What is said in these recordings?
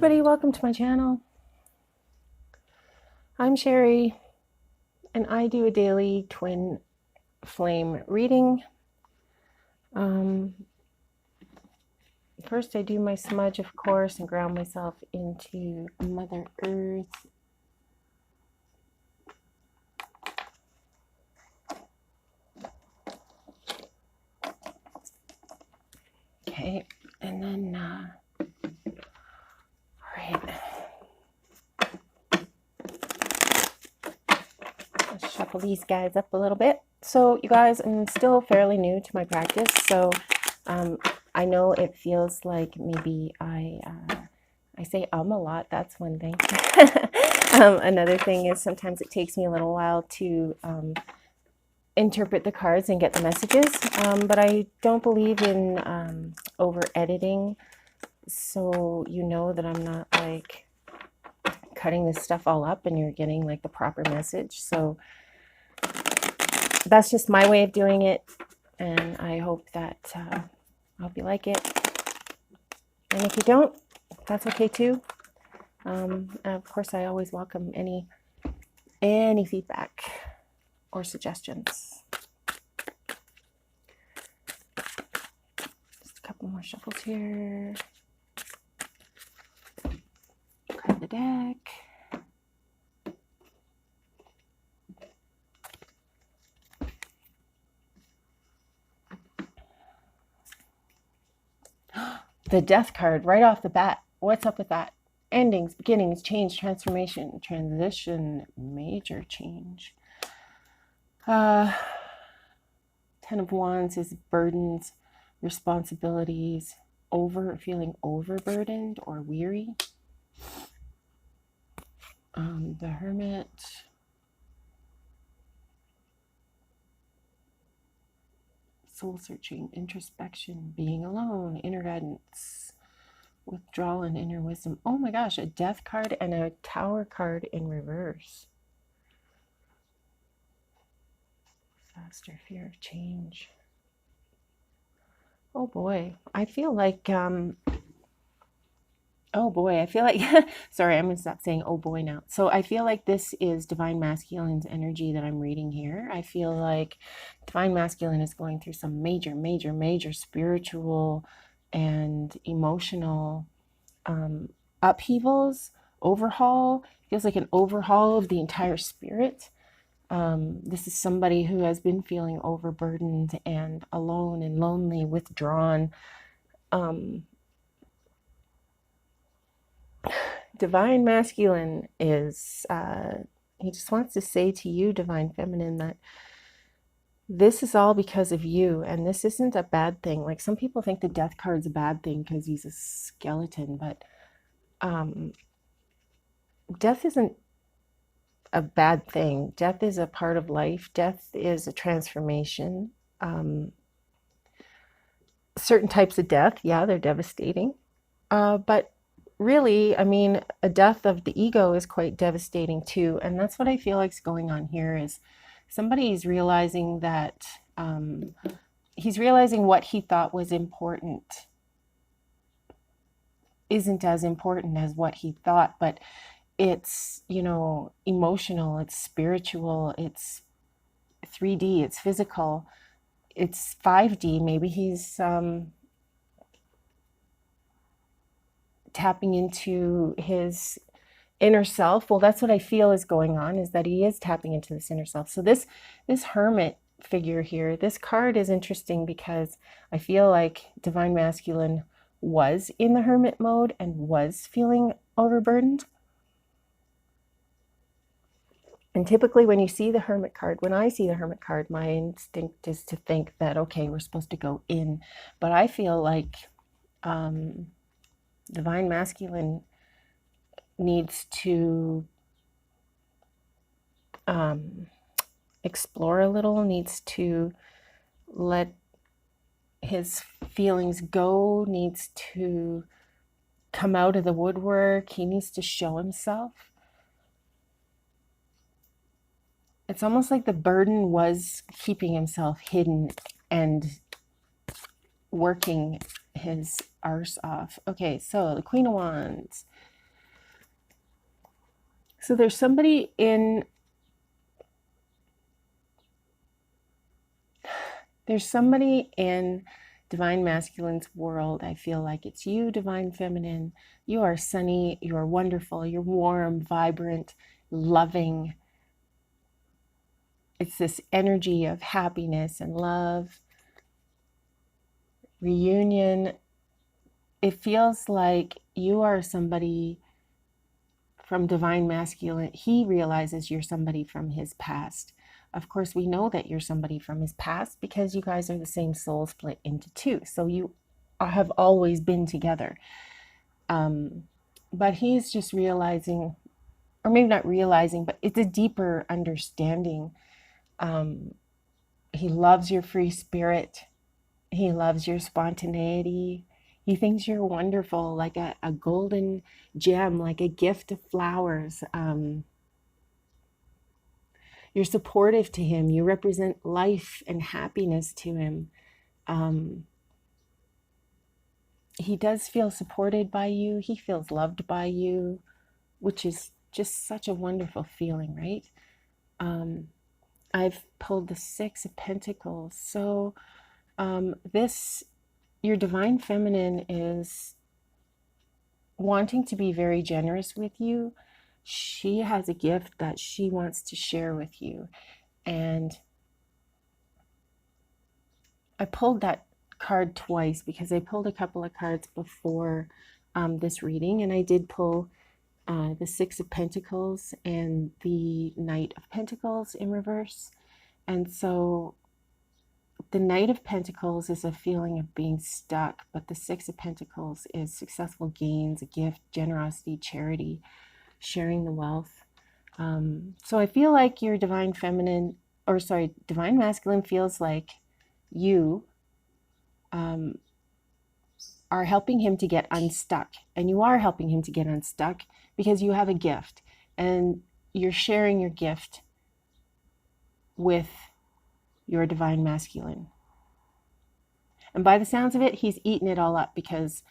everybody, welcome to my channel. I'm Sherry and I do a daily twin flame reading. First I do my smudge, of course, and ground myself into Mother Earth. Okay, and then all right, let's shuffle these guys up a little bit. So you guys, I'm still fairly new to my practice, so I know it feels like maybe I say a lot. That's one thing. Another thing is sometimes it takes me a little while to interpret the cards and get the messages, but I don't believe in over editing, so you know that I'm not like cutting this stuff all up and you're getting like the proper message. So that's just my way of doing it, and I hope that I hope you like it, and if you don't, that's okay too. Of course, I always welcome any feedback or suggestions. Just a couple more shuffles here. Cut the deck. The Death card right off the bat. What's up with that? Endings, beginnings, change, transformation, transition, major change. 10 of Wands is burdens, responsibilities, feeling overburdened or weary. The Hermit. Soul searching, introspection, being alone, inner guidance, withdrawal, and inner wisdom. Oh my gosh, a Death card and a Tower card in reverse. Faster fear of change. Oh boy, I feel like sorry, I'm gonna stop saying oh boy now. So I feel like this is Divine Masculine's energy that I'm reading here. I feel like Divine Masculine is going through some major spiritual and emotional upheavals, overhaul. Feels like an overhaul of the entire spirit. This is somebody who has been feeling overburdened and alone and lonely, withdrawn. Divine Masculine is, he just wants to say to you, Divine Feminine, that this is all because of you, and this isn't a bad thing. Like, some people think the Death card's a bad thing because he's a skeleton, but death isn't a bad thing. Death is a part of life. Death is a transformation. Certain types of death, yeah, they're devastating, but really, I mean, a death of the ego is quite devastating too. And that's what I feel like is going on here, is somebody's realizing that he's realizing what he thought was important isn't as important as what he thought, but it's, you know, emotional, it's spiritual, it's 3D, it's physical, it's 5D. Maybe he's tapping into his inner self. Well, that's what I feel is going on, is that he is tapping into this inner self. So this Hermit figure here, this card is interesting because I feel like Divine Masculine was in the Hermit mode and was feeling overburdened. And typically when you see the Hermit card, when I see the Hermit card, my instinct is to think that, okay, we're supposed to go in. But I feel like Divine Masculine needs to explore a little, needs to let his feelings go, needs to come out of the woodwork. He needs to show himself. It's almost like the burden was keeping himself hidden and working his arse off. Okay, so the Queen of Wands. So there's somebody in Divine Masculine's world. I feel like it's you, Divine Feminine. You are sunny, you're wonderful, you're warm, vibrant, loving. It's this energy of happiness and love, reunion. It feels like you are somebody from Divine Masculine. He realizes you're somebody from his past. Of course, we know that you're somebody from his past because you guys are the same soul split into two. So you have always been together. But he's just realizing, or maybe not realizing, but it's a deeper understanding. He loves your free spirit. He loves your spontaneity. He thinks you're wonderful, like a golden gem, like a gift of flowers. You're supportive to him. You represent life and happiness to him. He does feel supported by you. He feels loved by you, which is just such a wonderful feeling, right? I've pulled the Six of Pentacles. So your Divine Feminine is wanting to be very generous with you. She has a gift that she wants to share with you. And I pulled that card twice because I pulled a couple of cards before this reading, and I did pull the Six of Pentacles and the Knight of Pentacles in reverse. And so the Knight of Pentacles is a feeling of being stuck, but the Six of Pentacles is successful gains, a gift, generosity, charity, sharing the wealth. So I feel like your Divine Masculine feels like you are helping him to get unstuck. And you are helping him to get unstuck because you have a gift and you're sharing your gift with your Divine Masculine. And by the sounds of it, he's eaten it all up because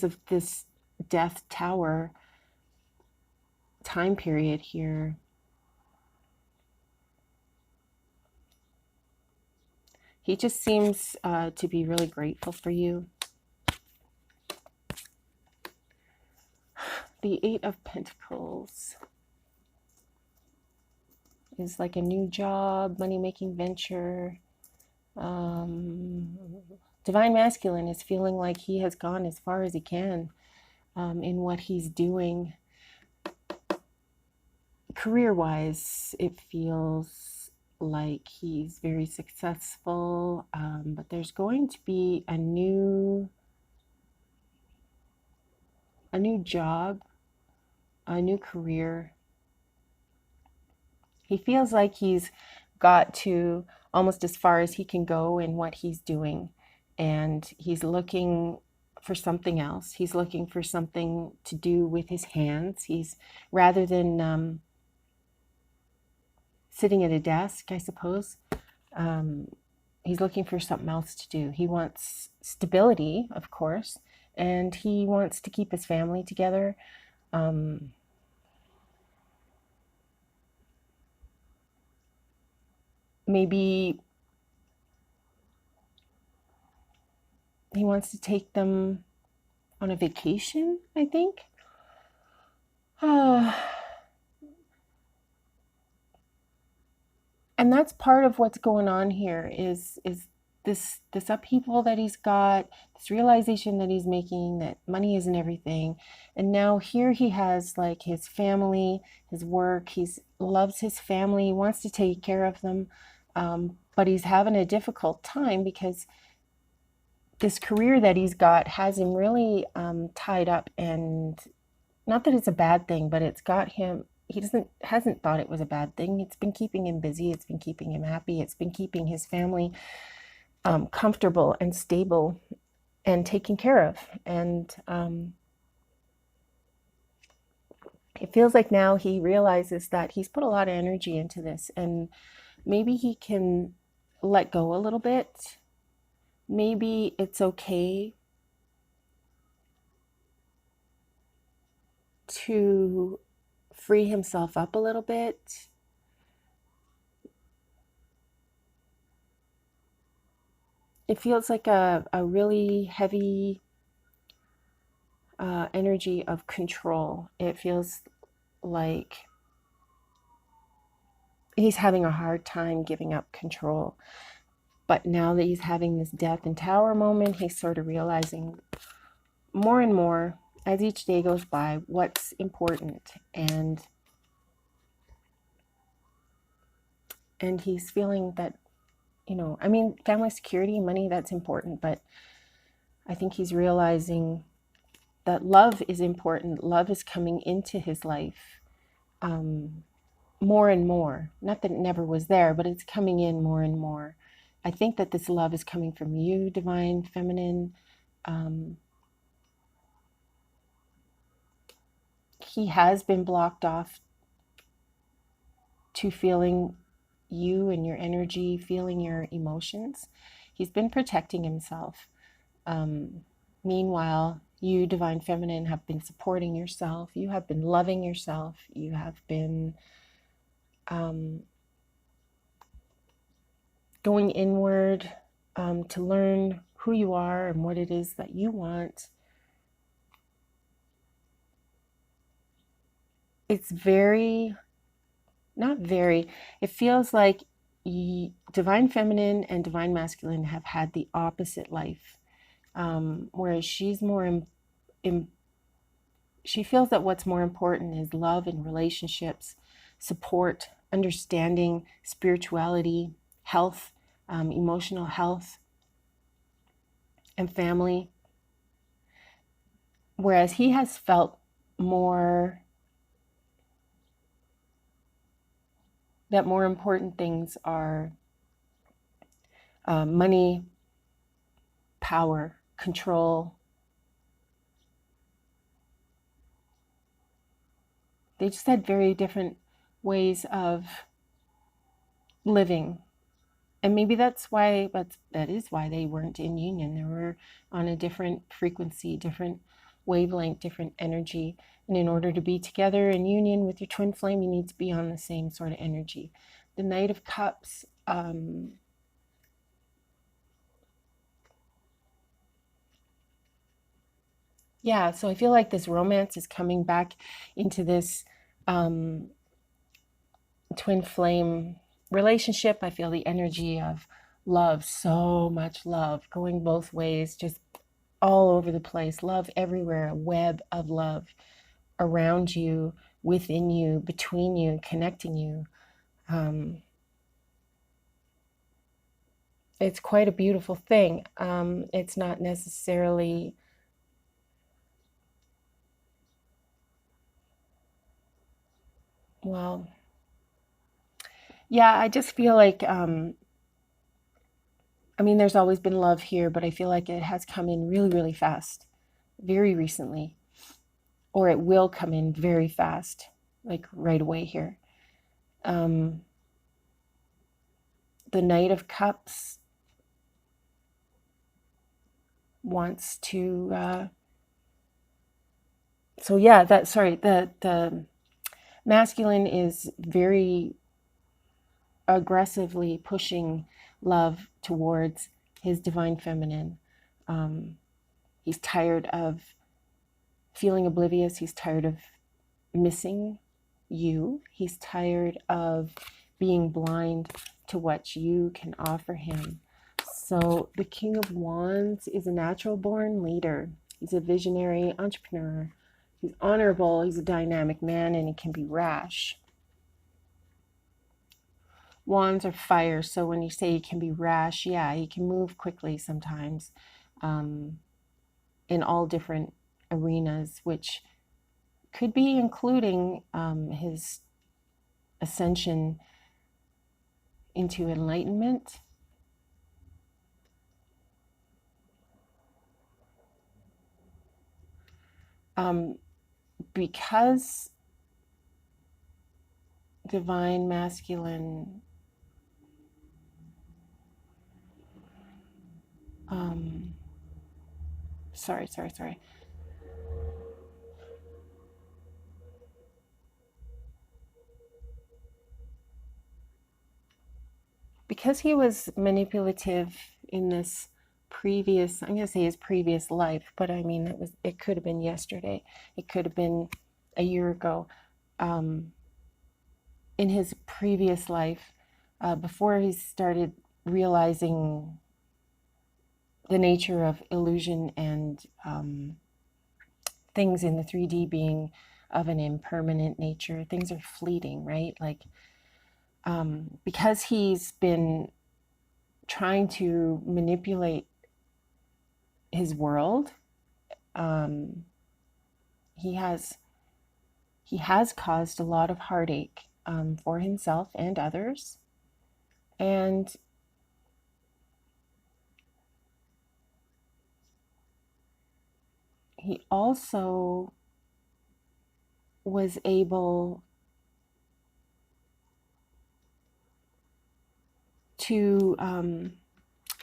of this Death Tower time period here. He just seems to be really grateful for you. The Eight of Pentacles is like a new job, money-making venture. Divine Masculine is feeling like he has gone as far as he can in what he's doing. Career-wise, it feels like he's very successful, but there's going to be a new job, a new career. He feels like he's got to almost as far as he can go in what he's doing, and he's looking for something else. He's looking for something to do with his hands. He's, rather than sitting at a desk, I suppose, he's looking for something else to do. He wants stability, of course, and he wants to keep his family together. Maybe he wants to take them on a vacation, I think. And that's part of what's going on here is this upheaval that he's got, this realization that he's making that money isn't everything. And now here he has like his family, his work, loves his family, he wants to take care of them, but he's having a difficult time because this career that he's got has him really tied up. And not that it's a bad thing, but it's got him, hasn't thought it was a bad thing. It's been keeping him busy, it's been keeping him happy, it's been keeping his family comfortable and stable and taken care of. And it feels like now he realizes that he's put a lot of energy into this, and maybe he can let go a little bit. Maybe it's okay to free himself up a little bit. It feels like a really heavy energy of control. It feels like he's having a hard time giving up control. But now that he's having this death and tower moment, he's sort of realizing more and more as each day goes by what's important, and he's feeling that, you know, I mean, family security, money, that's important, but I think he's realizing that love is important. Love is coming into his life more and more. Not that it never was there, but it's coming in more and more. I think that this love is coming from you, Divine Feminine. He has been blocked off to feeling you and your energy, feeling your emotions. He's been protecting himself. Meanwhile, you, Divine Feminine, have been supporting yourself. You have been loving yourself. You have been going inward to learn who you are and what it is that you want. It's very, not very, it feels like Divine Feminine and Divine Masculine have had the opposite life. Whereas she's more she feels that what's more important is love and relationships, support, understanding, spirituality, health, emotional health, and family. Whereas he has felt more that more important things are money, power, control. They just had very different ways of living. And maybe that's why, that is why they weren't in union. They were on a different frequency, different wavelength, different energy. And in order to be together in union with your twin flame, you need to be on the same sort of energy. The Knight of Cups, yeah, so I feel like this romance is coming back into this twin flame relationship. I feel the energy of love, so much love going both ways, just all over the place, love everywhere, a web of love around you, within you, between you, connecting you. It's quite a beautiful thing. It's not necessarily, well, yeah, I just feel like, I mean, there's always been love here, but I feel like it has come in really, really fast, very recently, or it will come in very fast, like right away here. The Knight of Cups wants to, so yeah, that, sorry, the masculine is very aggressively pushing love towards his divine feminine. He's tired of feeling oblivious. He's tired of missing you. He's tired of being blind to what you can offer him. So the King of Wands is a natural born leader. He's a visionary entrepreneur. He's honorable. He's a dynamic man, and he can be rash. Wands are fire, so when you say he can be rash, yeah, he can move quickly sometimes, in all different arenas, which could be including his ascension into enlightenment. Because divine masculine sorry. because he was manipulative in this previous, I'm going to say his previous life, but I mean, it could have been yesterday. It could have been a year ago. In his previous life, before he started realizing the nature of illusion and things in the 3D being of an impermanent nature, things are fleeting, right? Like, because he's been trying to manipulate his world, he has caused a lot of heartache for himself and others. And he also was able to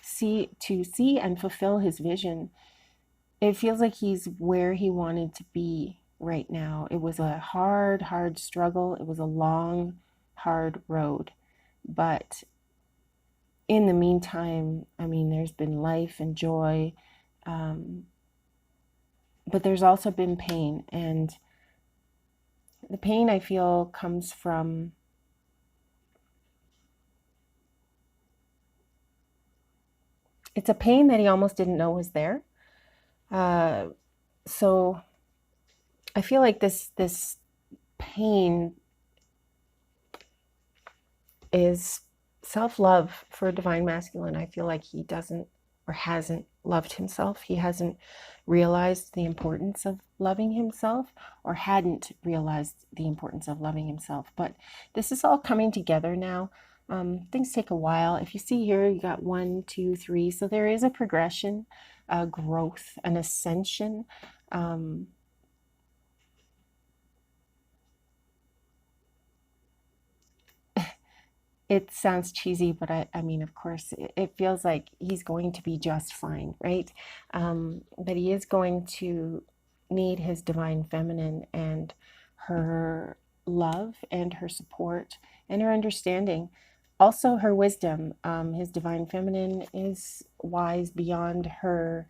see and fulfill his vision. It feels like he's where he wanted to be right now. It was a hard struggle. It was a long, hard road. But in the meantime, I mean, there's been life and joy, but there's also been pain. And the pain, I feel, comes from it's a pain that he almost didn't know was there. So I feel like this pain is self-love for Divine Masculine. I feel like he doesn't or hasn't loved himself. He hasn't realized the importance of loving himself, or hadn't realized the importance of loving himself. But this is all coming together now. Things take a while. If you see here, you got 1, 2, 3. So there is a progression, a growth, an ascension. It sounds cheesy, but I mean, of course, it feels like he's going to be just fine, right? But he is going to need his Divine Feminine and her love and her support and her understanding. Also, her wisdom. His Divine Feminine is wise beyond her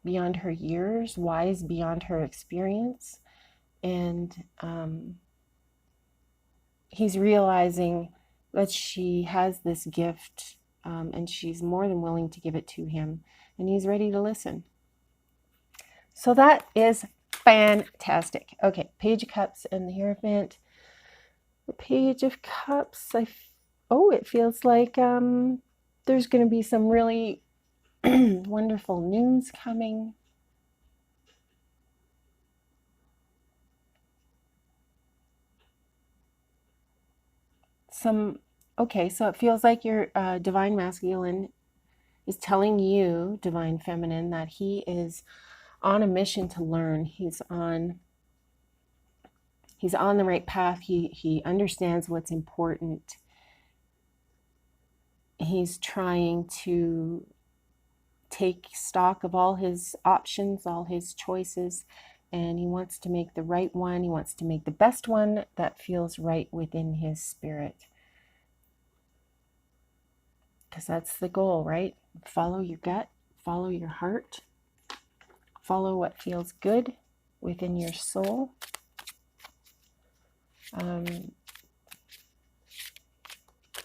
years, wise beyond her experience, and he's realizing that she has this gift, and she's more than willing to give it to him, and he's ready to listen. So that is fantastic. Okay, Page of Cups and the Hierophant. The Page of Cups, it feels like there's going to be some really wonderful news coming. Okay, so it feels like your Divine Masculine is telling you, Divine Feminine, that he is on a mission to learn. He's on the right path. He understands what's important. He's trying to take stock of all his options, all his choices, and he wants to make the right one. He wants to make the best one that feels right within his spirit. Because that's the goal, right? Follow your gut, follow your heart, follow what feels good within your soul.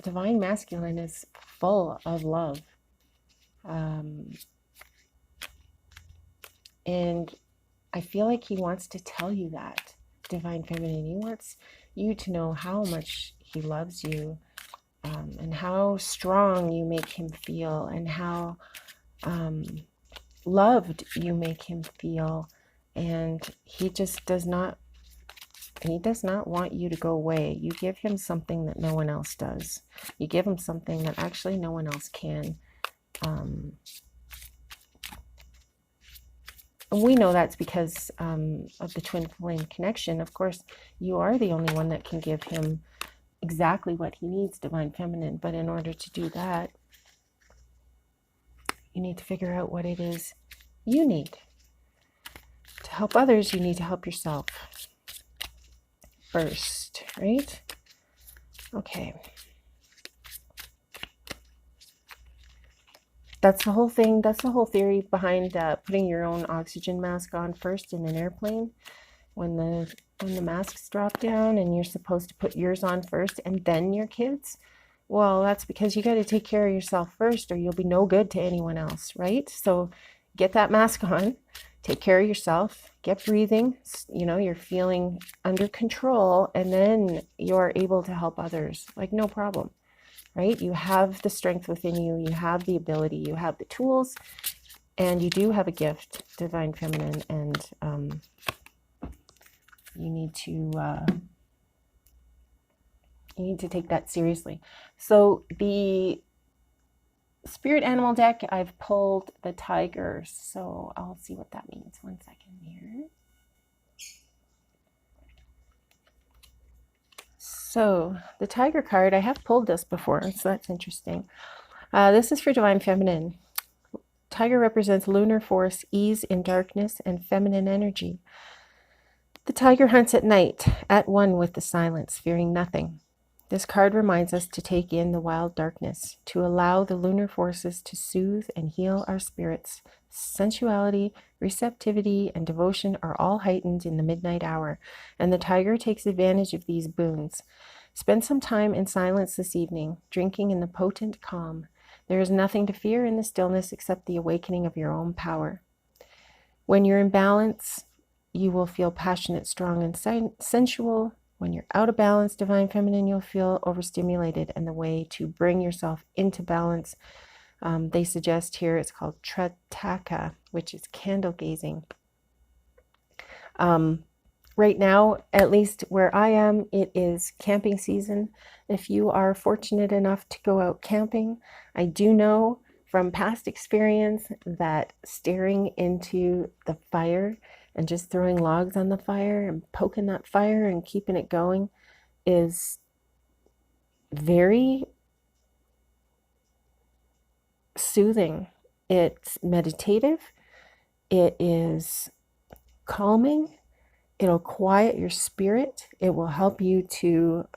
Divine Masculine is full of love. And I feel like he wants to tell you that, Divine Feminine. He wants you to know how much he loves you, and how strong you make him feel, and how loved you make him feel. And he just does not want you to go away. You give him something that no one else does. You give him something that actually no one else can. And we know that's because of the twin flame connection. Of course, you are the only one that can give him exactly what he needs, Divine Feminine. But in order to do that, you need to figure out what it is you need. To help others, you need to help yourself first, right? Okay. That's the whole thing. That's the whole theory behind putting your own oxygen mask on first in an airplane. When the masks drop down and you're supposed to put yours on first and then your kids. Well, that's because you got to take care of yourself first or you'll be no good to anyone else, right? So get that mask on, take care of yourself, get breathing, you're feeling under control, and then you're able to help others, like no problem, right? You have the strength within you, you have the ability, you have the tools, and you do have a gift, Divine Feminine, and you need to take that seriously. So the spirit animal deck, I've pulled the tiger, so I'll see what that means. 1 second here. So the tiger card, I have pulled this before, so that's interesting. This is for Divine Feminine. Tiger represents lunar force, ease in darkness, and feminine energy. The tiger hunts at night, at one with the silence, fearing nothing. This card reminds us to take in the wild darkness, to allow the lunar forces to soothe and heal our spirits. Sensuality, receptivity, and devotion are all heightened in the midnight hour, and the tiger takes advantage of these boons. Spend some time in silence this evening, drinking in the potent calm. There is nothing to fear in the stillness except the awakening of your own power. When you're in balance, you will feel passionate, strong, and sensual. When you're out of balance, Divine Feminine, you'll feel overstimulated, and the way to bring yourself into balance, they suggest here, it's called Trataka, which is candle gazing. Right now, at least where I am, it is camping season. If you are fortunate enough to go out camping, I do know from past experience that staring into the fire and just throwing logs on the fire and poking that fire and keeping it going is very soothing. It's meditative. It is calming. It'll quiet your spirit. It will help you to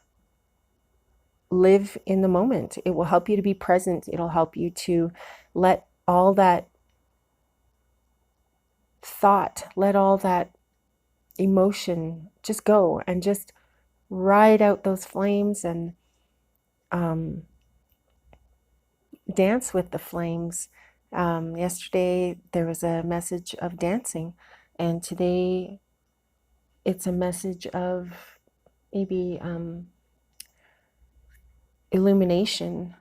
live in the moment. It will help you to be present. It'll help you to let all that thought, let all that emotion just go and just ride out those flames and dance with the flames. Yesterday there was a message of dancing, and today it's a message of maybe illumination.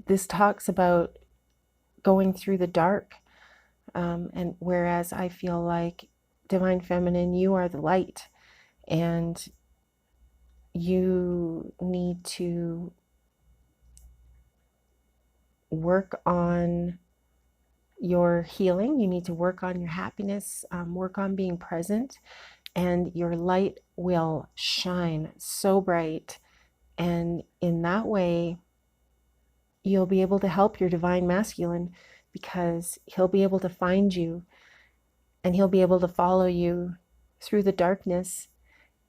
This talks about going through the dark, and whereas I feel like Divine Feminine, you are the light, and you need to work on your healing. You need to work on your happiness, work on being present, and your light will shine so bright. And in that way, you'll be able to help your divine masculine, because he'll be able to find you and he'll be able to follow you through the darkness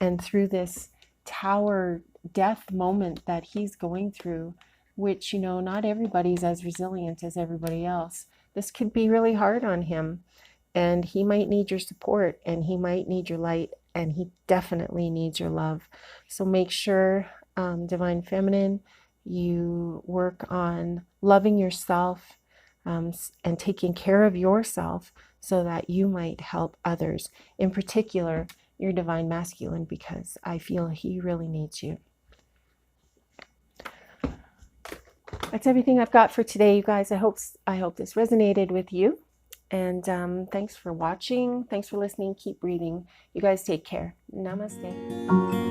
and through this tower death moment that he's going through, which, not everybody's as resilient as everybody else. This could be really hard on him, and he might need your support, and he might need your light, and he definitely needs your love. So make sure, Divine Feminine, you work on loving yourself, and taking care of yourself so that you might help others, in particular your Divine Masculine, because I feel he really needs you. That's everything I've got for today, you guys. I hope this resonated with you, and thanks for watching. Thanks for listening. Keep breathing. You guys take care. Namaste.